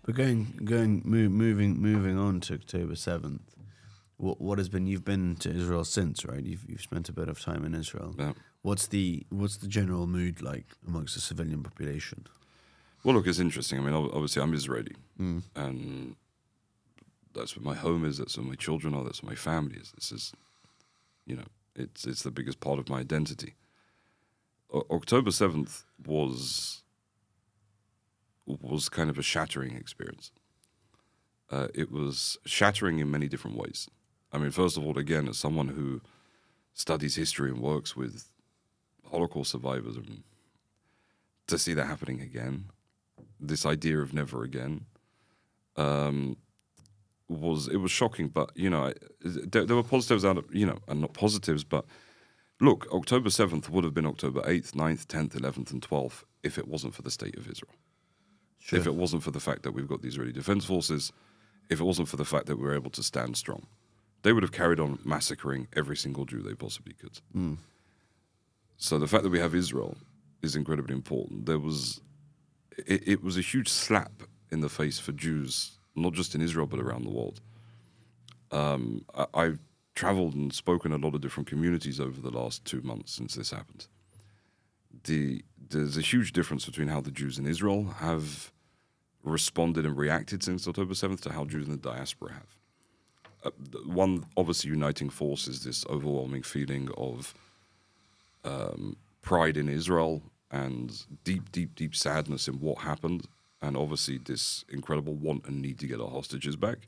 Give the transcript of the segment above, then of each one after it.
But moving on to October 7th, what has been? You've been to Israel since, right? You've spent a bit of time in Israel. Yeah. What's the general mood like amongst the civilian population? Well, look, it's interesting. I mean, obviously, I'm Israeli, and that's where my home is. That's where my children are. That's where my family is. This is, you know, it's the biggest part of my identity. October 7th was kind of a shattering experience. It was shattering in many different ways. I mean, first of all, again, as someone who studies history and works with Holocaust survivors, and to see that happening again, this idea of never again, was shocking. But you know, there were positives out of, you know, and not positives, but look, October 7th would have been October 8th, 9th, 10th, 11th, and 12th if it wasn't for the state of Israel. Sure. If it wasn't for the fact that we've got the Israeli Defense Forces, if it wasn't for the fact that we were able to stand strong, they would have carried on massacring every single Jew they possibly could. So the fact that we have Israel is incredibly important. It was a huge slap in the face for Jews, not just in Israel, but around the world. I've traveled and spoken in a lot of different communities over the last 2 months since this happened. There's a huge difference between how the Jews in Israel have responded and reacted since October 7th to how Jews in the diaspora have. One obviously uniting force is this overwhelming feeling of pride in Israel and deep, deep, deep sadness in what happened, and obviously this incredible want and need to get our hostages back.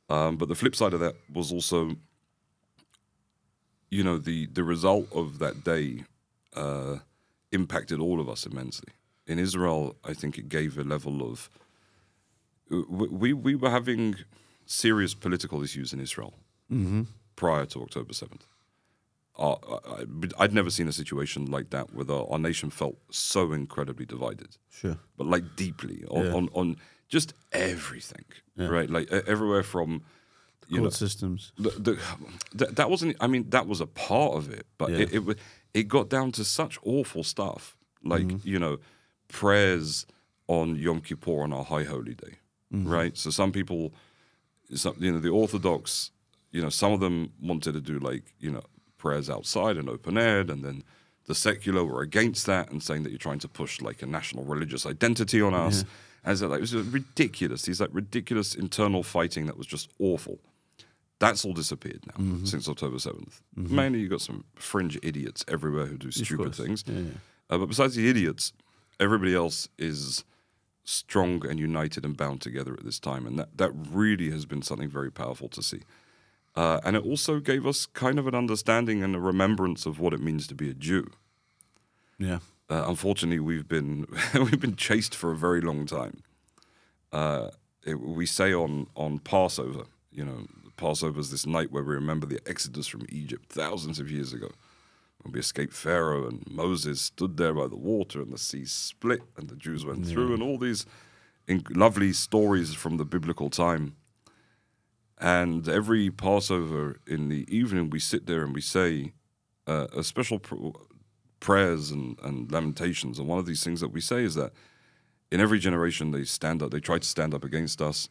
But the flip side of that was also, you know, the result of that day impacted all of us immensely. In Israel, I think it gave a level of... We were having serious political issues in Israel prior to October 7th. I'd never seen a situation like that where our nation felt so incredibly divided. Sure. But like deeply on just everything, right? Like everywhere from... Court systems. That wasn't... I mean, that was a part of it, but it got down to such awful stuff. Like, you know, prayers on Yom Kippur on our High Holy Day, right? So some people, you know, the Orthodox, you know, some of them wanted to do like, you know, prayers outside and open air, and then the secular were against that and saying that you're trying to push like a national religious identity on us. As like, it was ridiculous. These like ridiculous internal fighting that was just awful. That's all disappeared now since October 7th. Mainly you got some fringe idiots everywhere who do stupid things. But besides the idiots, everybody else is strong and united and bound together at this time. And that really has been something very powerful to see. And it also gave us kind of an understanding and a remembrance of what it means to be a Jew. Yeah. Unfortunately, we've been chased for a very long time. We say on Passover, you know, Passover is this night where we remember the exodus from Egypt thousands of years ago, when we escaped Pharaoh and Moses stood there by the water and the sea split and the Jews went through, and all these lovely stories from the biblical time. And every Passover in the evening, we sit there and we say a special prayers and lamentations. And one of these things that we say is that in every generation they stand up, they try to stand up against us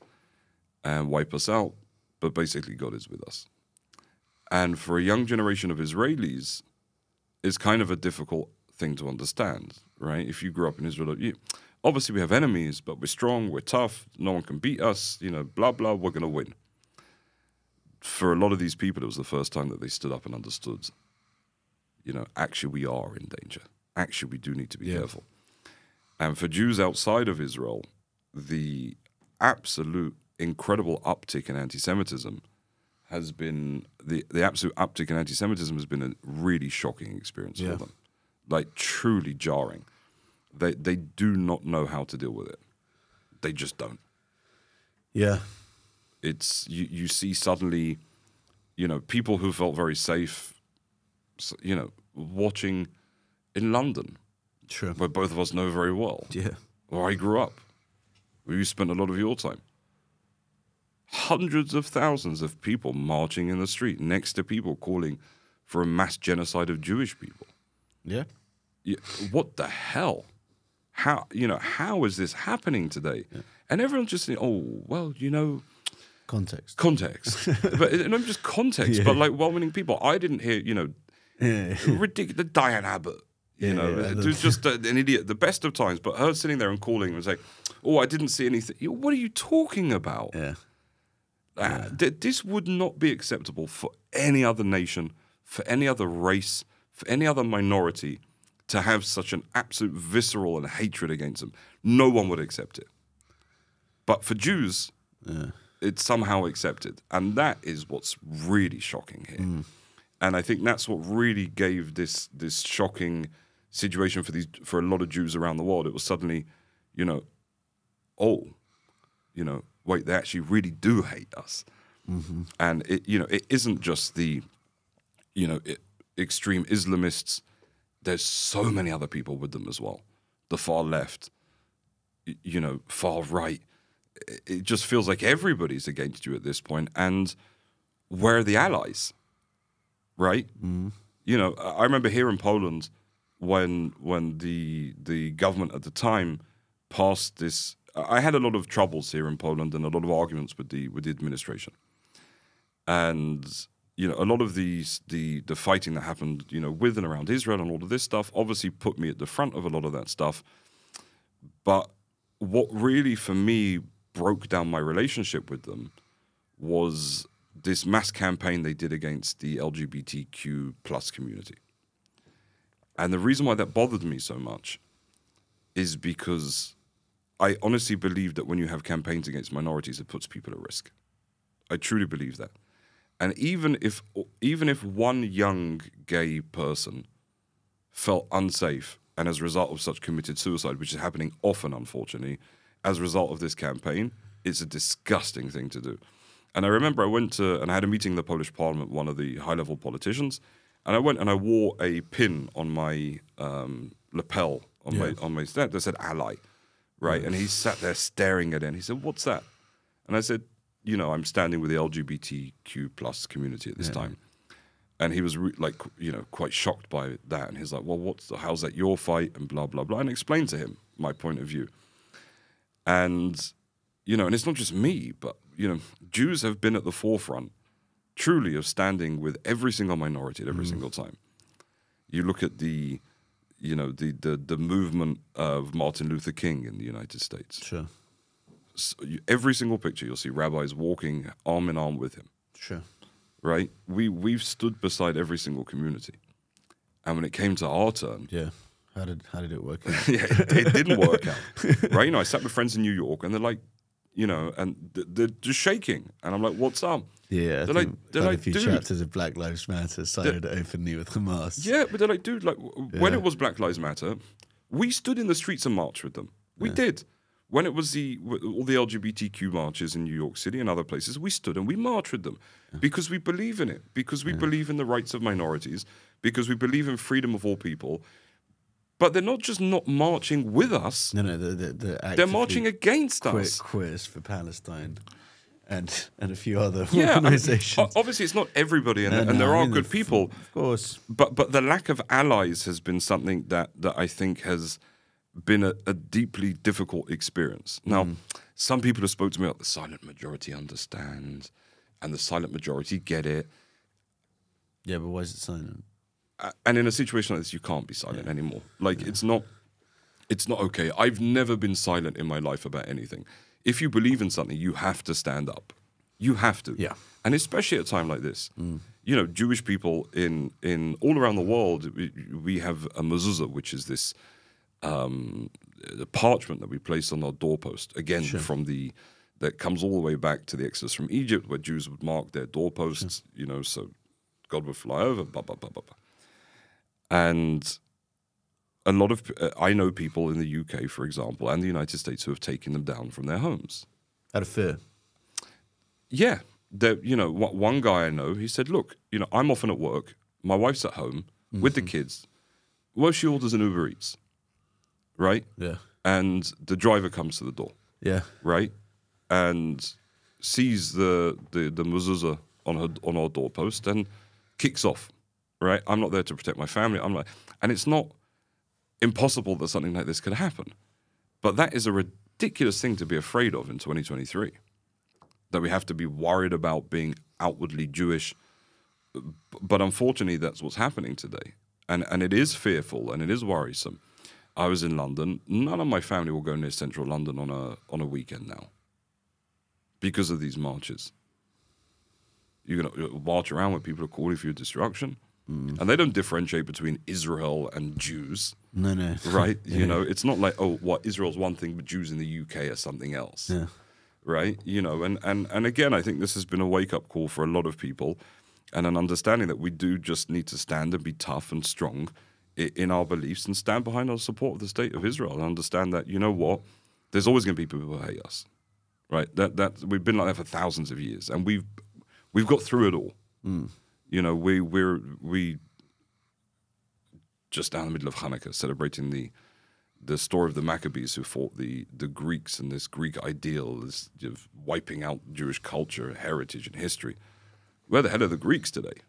and wipe us out, but basically God is with us. And for a young generation of Israelis, it's kind of a difficult thing to understand, right? If you grew up in Israel, obviously we have enemies, but we're strong, we're tough, no one can beat us, you know, blah, blah, we're going to win. For a lot of these people, it was the first time that they stood up and understood, you know, actually we are in danger. Actually, we do need to be careful. And for Jews outside of Israel, the absolute incredible uptick in anti-Semitism has been, the absolute uptick in anti-Semitism has been a really shocking experience for them. Like, truly jarring. They do not know how to deal with it. They just don't. Yeah. It's, you see suddenly, you know, people who felt very safe, you know, watching in London, where both of us know very well, where I grew up, where you spent a lot of your time. Hundreds of thousands of people marching in the street next to people calling for a mass genocide of Jewish people. Yeah. What the hell? how is this happening today? Yeah. And everyone's just saying, oh, well, Context. But not just context, Yeah. but like well-meaning people. I didn't hear, ridiculous, the Diane Abbott, who's just an idiot, the best of times, but her sitting there and calling and saying, oh, I didn't see anything. What are you talking about? Yeah. This would not be acceptable for any other nation, for any other race, for any other minority to have such an absolute visceral and hatred against them. No one would accept it. But for Jews, it's somehow accepted. And that is what's really shocking here. Mm. And I think that's what really gave this shocking situation for a lot of Jews around the world. It was suddenly, wait, they actually really do hate us. Mm-hmm. And it isn't just the, extreme Islamists. There's so many other people with them as well. The far left, far right. It just feels like everybody's against you at this point. And where are the allies? Right? Mm. I remember here in Poland when the government at the time passed this. I had a lot of troubles here in Poland and a lot of arguments with the administration. And a lot of the fighting that happened, with and around Israel and all of this stuff, obviously put me at the front of a lot of that stuff. But what really, for me, broke down my relationship with them was this mass campaign they did against the LGBTQ plus community. And the reason why that bothered me so much is because I honestly believe that when you have campaigns against minorities, it puts people at risk. I truly believe that. And even if one young gay person felt unsafe and as a result of such committed suicide, which is happening often, unfortunately, as a result of this campaign, it's a disgusting thing to do. And I remember I went to, and I had a meeting in the Polish parliament, one of the high-level politicians, and I went and I wore a pin on my lapel, on my stand that said ally, right? And he sat there staring at it, and he said, what's that? And I said, I'm standing with the LGBTQ plus community at this time. And he was quite shocked by that. And he's like, well, how's that your fight? And blah, blah, blah. And I explained to him my point of view. And, and it's not just me, but, Jews have been at the forefront, truly, of standing with every single minority at every single time. You look at the movement of Martin Luther King in the United States. Sure. So every single picture, you'll see rabbis walking arm in arm with him. Sure. Right? We've stood beside every single community. And when it came to our turn... Yeah. How did it work out? Yeah, it didn't work out. Right? I sat with friends in New York and they're like, and they're just shaking. And I'm like, what's up? Yeah, they're like, a few chapters of Black Lives Matter sided openly with Hamas. Yeah, but they're like, dude, when it was Black Lives Matter, we stood in the streets and marched with them. We did. When it was all the LGBTQ marches in New York City and other places, we stood and we marched with them because we believe in it, because we believe in the rights of minorities, because we believe in freedom of all people. But they're not just not marching with us. No, they're marching against us. Queers for Palestine and a few other organizations. Obviously, it's not everybody, and there are good people. Of course. But the lack of allies has been something that I think has been a deeply difficult experience. Now, some people have spoken to me about the silent majority understands, and the silent majority get it. Yeah, but why is it silent? And in a situation like this, you can't be silent anymore. It's not okay. I've never been silent in my life about anything. If you believe in something, you have to stand up. You have to. Yeah. And especially at a time like this. Jewish people in all around the world, we have a mezuzah, which is this the parchment that we place on our doorpost. Again, that comes all the way back to the Exodus from Egypt, where Jews would mark their doorposts, so God would fly over, blah, blah, blah, blah, blah. And a lot of, I know people in the UK, for example, and the United States who have taken them down from their homes. Out of fear? Yeah. One guy I know, he said, look, I'm often at work, my wife's at home with the kids. Well, she orders an Uber Eats, right? Yeah. And the driver comes to the door. Yeah. Right? And sees the mezuzah on our doorpost and kicks off. Right, I'm not there to protect my family. And it's not impossible that something like this could happen. But that is a ridiculous thing to be afraid of in 2023. That we have to be worried about being outwardly Jewish. But unfortunately, that's what's happening today. And it is fearful and it is worrisome. I was in London. None of my family will go near central London on a weekend now because of these marches. You're going to march around where people are calling for your destruction. And they don't differentiate between Israel and Jews. No. Right? You know, it's not like, oh, what, Israel's one thing, but Jews in the UK are something else. Yeah. Right? You know, and again, I think this has been a wake-up call for a lot of people and an understanding that we do just need to stand and be tough and strong in our beliefs and stand behind our support of the state of Israel and understand that, you know what, there's always going to be people who hate us. Right? That we've been like that for thousands of years, and we've got through it all. You know, we just down the middle of Hanukkah celebrating the story of the Maccabees who fought the Greeks and this Greek ideal, this wiping out Jewish culture, heritage, and history. Where the hell are the Greeks today?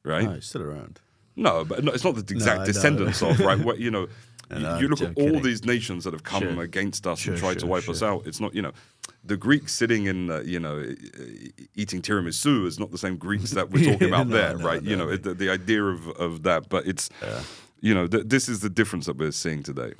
Right? No, he's still around. No, but it's not the exact descendants of, right? What, you know, you look at all kidding. these nations that have come against us and tried to wipe us out. It's not, you know, the Greeks sitting in, you know, eating tiramisu is not the same Greeks that we're talking about there, right? You know, the idea of that, but it's, you know, this is the difference that we're seeing today.